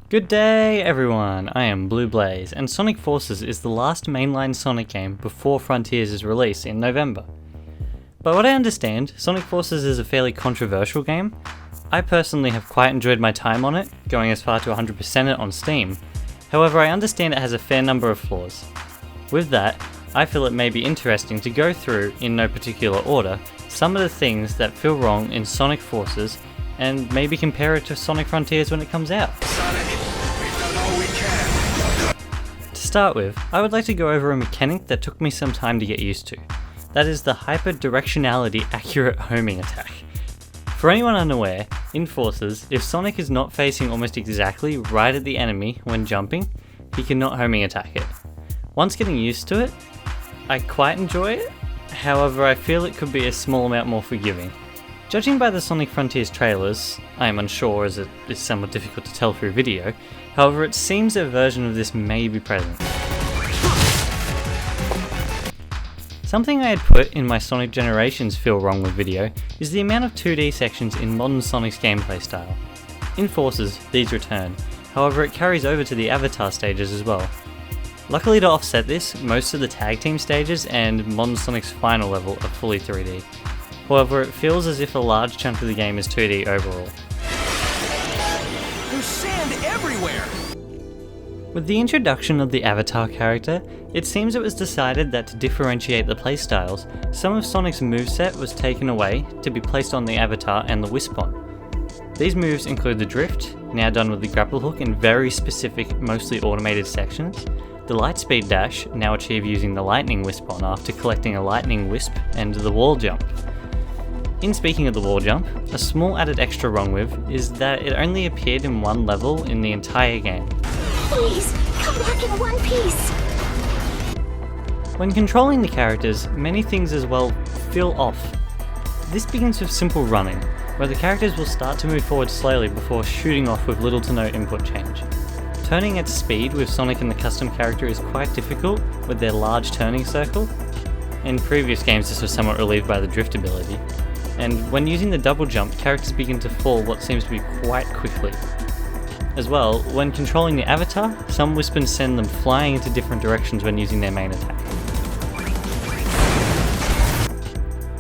Good day everyone, I am BlueBlaze, and Sonic Forces is the last mainline Sonic game before Frontiers' release in November. By what I understand, Sonic Forces is a fairly controversial game. I personally have quite enjoyed my time on it, going as far to 100% it on Steam. However, I understand it has a fair number of flaws. With that, I feel it may be interesting to go through, in no particular order, some of the things that feel wrong in Sonic Forces and maybe compare it to Sonic Frontiers when it comes out. To start with, I would like to go over a mechanic that took me some time to get used to. That is the hyper-directionality accurate homing attack. For anyone unaware, in Forces, if Sonic is not facing almost exactly right at the enemy when jumping, he cannot homing attack it. Once getting used to it, I quite enjoy it, however I feel it could be a small amount more forgiving. Judging by the Sonic Frontiers trailers, I am unsure as it is somewhat difficult to tell through video, however it seems a version of this may be present. Something I had put in my Sonic Generations feel wrong with video is the amount of 2D sections in modern Sonic's gameplay style. In Forces, these return, however it carries over to the Avatar stages as well. Luckily to offset this, most of the tag team stages and modern Sonic's final level are fully 3D. However, it feels as if a large chunk of the game is 2D overall. There's sand everywhere! With the introduction of the Avatar character, it seems it was decided that to differentiate the playstyles, some of Sonic's moveset was taken away to be placed on the Avatar and the Wispon. These moves include the Drift, now done with the grapple hook in very specific, mostly automated sections, the Lightspeed Dash, now achieved using the Lightning Wispon after collecting a Lightning Wisp, and the Wall Jump. In speaking of the wall jump, a small added extra wrong with is that it only appeared in one level in the entire game. Please, come back in one piece! When controlling the characters, many things as well feel off. This begins with simple running, where the characters will start to move forward slowly before shooting off with little to no input change. Turning at speed with Sonic and the custom character is quite difficult with their large turning circle. In previous games this was somewhat relieved by the drift ability. And when using the double jump, characters begin to fall what seems to be quite quickly. As well, when controlling the Avatar, some Wispons send them flying into different directions when using their main attack.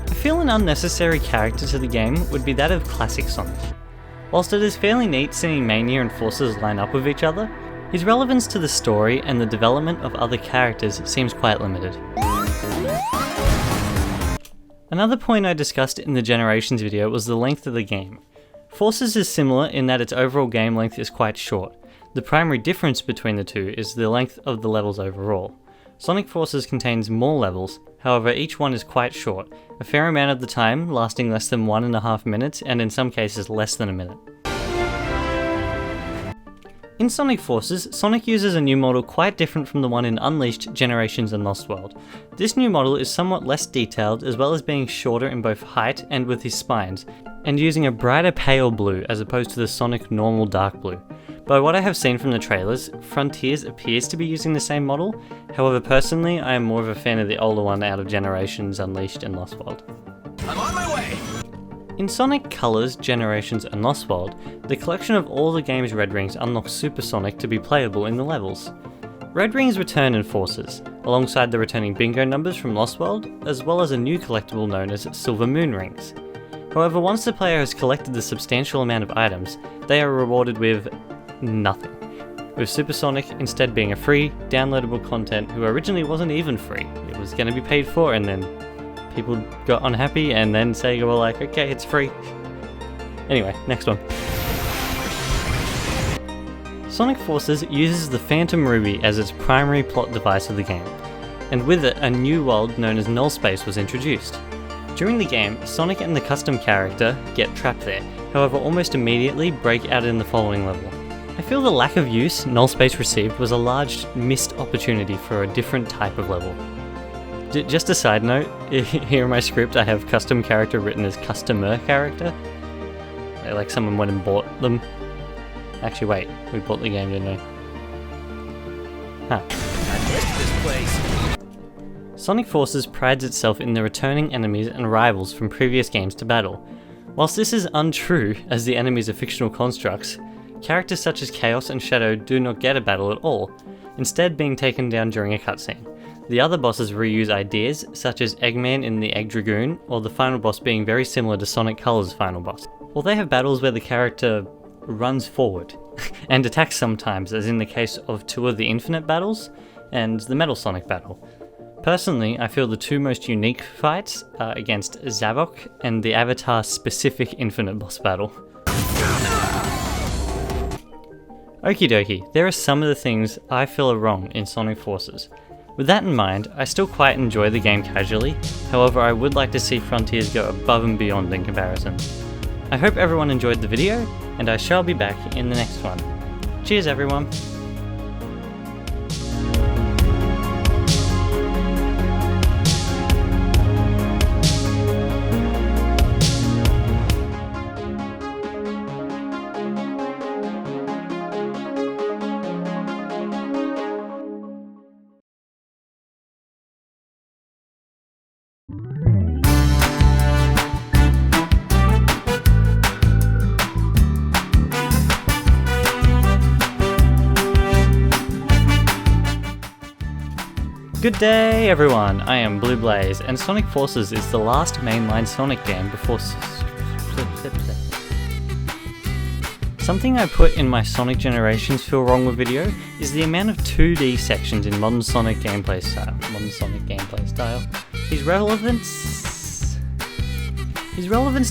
I feel an unnecessary character to the game would be that of classic Sonic. Whilst it is fairly neat seeing Mania and Forces line up with each other, his relevance to the story and the development of other characters seems quite limited. Another point I discussed in the Generations video was the length of the game. Forces is similar in that its overall game length is quite short. The primary difference between the two is the length of the levels overall. Sonic Forces contains more levels, however each one is quite short, a fair amount of the time lasting less than 1.5 minutes and in some cases less than a minute. In Sonic Forces, Sonic uses a new model quite different from the one in Unleashed, Generations and Lost World. This new model is somewhat less detailed as well as being shorter in both height and with his spines, and using a brighter pale blue as opposed to the Sonic normal dark blue. By what I have seen from the trailers, Frontiers appears to be using the same model, however personally I am more of a fan of the older one out of Generations, Unleashed and Lost World. I'm on my way! In Sonic Colors, Generations and Lost World, the collection of all the game's red rings unlocks Super Sonic to be playable in the levels. Red rings return in Forces, alongside the returning bingo numbers from Lost World, as well as a new collectible known as Silver Moon rings. However, once the player has collected the substantial amount of items, they are rewarded with nothing, with Super Sonic instead being a free, downloadable content who originally wasn't even free. It was going to be paid for and then people got unhappy and then Sega were like, okay, it's free. Anyway, next one. Sonic Forces uses the Phantom Ruby as its primary plot device of the game, and with it a new world known as Null Space was introduced. During the game, Sonic and the custom character get trapped there, however almost immediately break out in the following level. I feel the lack of use Null Space received was a large missed opportunity for a different type of level. Just a side note, here in my script I have custom character written as customer character. Like someone went and bought them. Actually wait, we bought the game, didn't we? Huh. I missed this place! Sonic Forces prides itself in the returning enemies and rivals from previous games to battle. Whilst this is untrue, as the enemies are fictional constructs, Characters such as Chaos and Shadow do not get a battle at all, instead being taken down during a cutscene. The other bosses reuse ideas, such as Eggman in the Egg Dragoon, or the final boss being very similar to Sonic Colors' final boss. Or they have battles where the character runs forward, and attacks sometimes, as in the case of two of the Infinite battles, and the Metal Sonic battle. Personally, I feel the two most unique fights are against Zavok and the Avatar-specific Infinite boss battle. Okie dokie, there are some of the things I feel are wrong in Sonic Forces. With that in mind, I still quite enjoy the game casually, however I would like to see Frontiers go above and beyond in comparison. I hope everyone enjoyed the video, and I shall be back in the next one. Cheers everyone! Good day everyone, I am BlueBlaze, and Sonic Forces is the last mainline Sonic game before Something I put in my Sonic Generations Feel Wrong With video is the amount of 2D sections in modern Sonic gameplay style. His relevance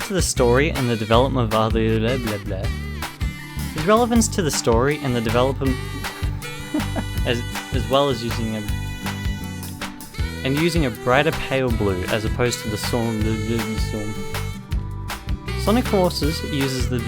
to the story and the development of His relevance to the story and the development as well as using a brighter pale blue as opposed to the storm. Sonic Forces uses the